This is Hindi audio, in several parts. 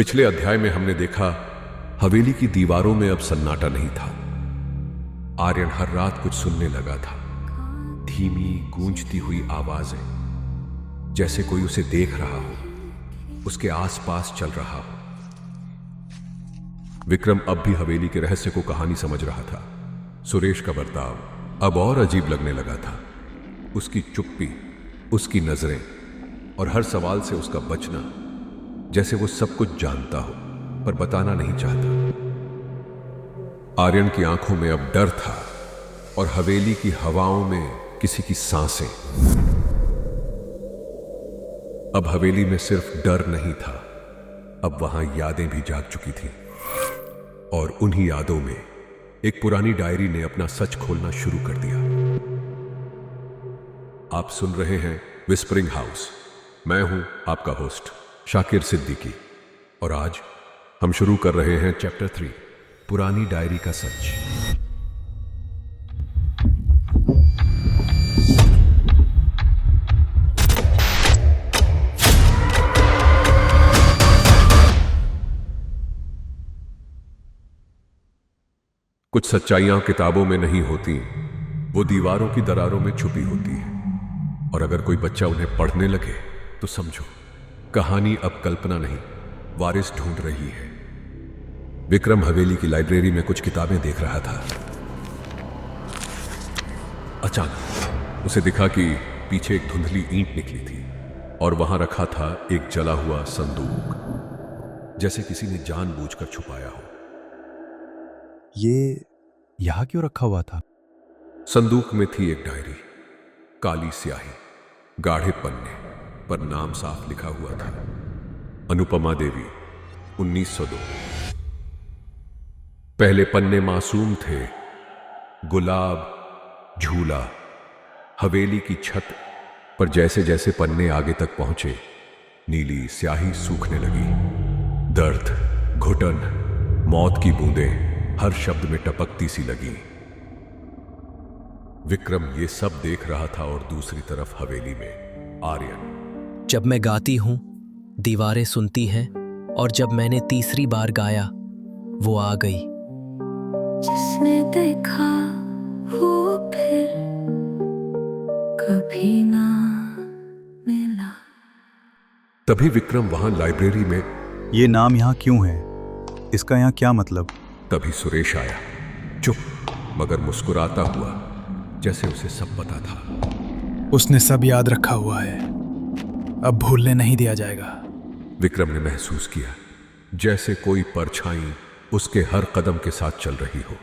पिछले अध्याय में हमने देखा हवेली की दीवारों में अब सन्नाटा नहीं था। आर्यन हर रात कुछ सुनने लगा था, धीमी गूंजती हुई आवाजें, जैसे कोई उसे देख रहा हो, उसके आसपास चल रहा हो। विक्रम अब भी हवेली के रहस्य को कहानी समझ रहा था। सुरेश का बर्ताव अब और अजीब लगने लगा था। उसकी चुप्पी, उसकी नजरें और हर सवाल से उसका बचना, जैसे वो सब कुछ जानता हो पर बताना नहीं चाहता। आर्यन की आंखों में अब डर था और हवेली की हवाओं में किसी की सांसें। अब हवेली में सिर्फ डर नहीं था, अब वहां यादें भी जाग चुकी थी। और उन्हीं यादों में एक पुरानी डायरी ने अपना सच खोलना शुरू कर दिया। आप सुन रहे हैं विस्परिंग हाउस। मैं हूं आपका होस्ट शाकिर सिद्दीकी और आज हम शुरू कर रहे हैं चैप्टर 3, पुरानी डायरी का सच। कुछ सच्चाइयां किताबों में नहीं होती, वो दीवारों की दरारों में छुपी होती है। और अगर कोई बच्चा उन्हें पढ़ने लगे तो समझो कहानी अब कल्पना नहीं, वारिस ढूंढ रही है। विक्रम हवेली की लाइब्रेरी में कुछ किताबें देख रहा था। अचानक उसे दिखा कि पीछे एक धुंधली ईंट निकली थी और वहां रखा था एक जला हुआ संदूक, जैसे किसी ने जानबूझकर छुपाया हो। ये यहां क्यों रखा हुआ था? संदूक में थी एक डायरी, काली स्याही, गाढ़े पन्ने पर नाम साफ लिखा हुआ था, अनुपमा देवी, 1902। पहले पन्ने मासूम थे, गुलाब, झूला, हवेली की छत। पर जैसे जैसे पन्ने आगे तक पहुंचे, नीली स्याही सूखने लगी। दर्द, घुटन, मौत की बूंदें हर शब्द में टपकती सी लगी। विक्रम ये सब देख रहा था और दूसरी तरफ हवेली में आर्यन। जब मैं गाती हूं, दीवारें सुनती हैं, और जब मैंने तीसरी बार गाया, वो आ गई। जिसने देखा वो फिर कभी ना मिला। तभी विक्रम वहां लाइब्रेरी में। ये नाम यहाँ क्यों है? इसका यहाँ क्या मतलब? तभी सुरेश आया, चुप मगर मुस्कुराता हुआ, जैसे उसे सब पता था। उसने सब याद रखा हुआ है, अब भूलने नहीं दिया जाएगा। विक्रम ने महसूस किया जैसे कोई परछाई उसके हर कदम के साथ चल रही हो,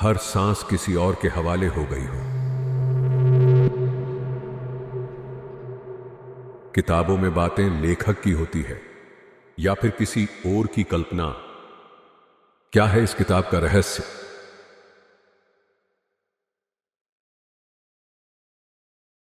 हर सांस किसी और के हवाले हो गई हो। किताबों में बातें लेखक की होती है या फिर किसी और की कल्पना? क्या है इस किताब का रहस्य?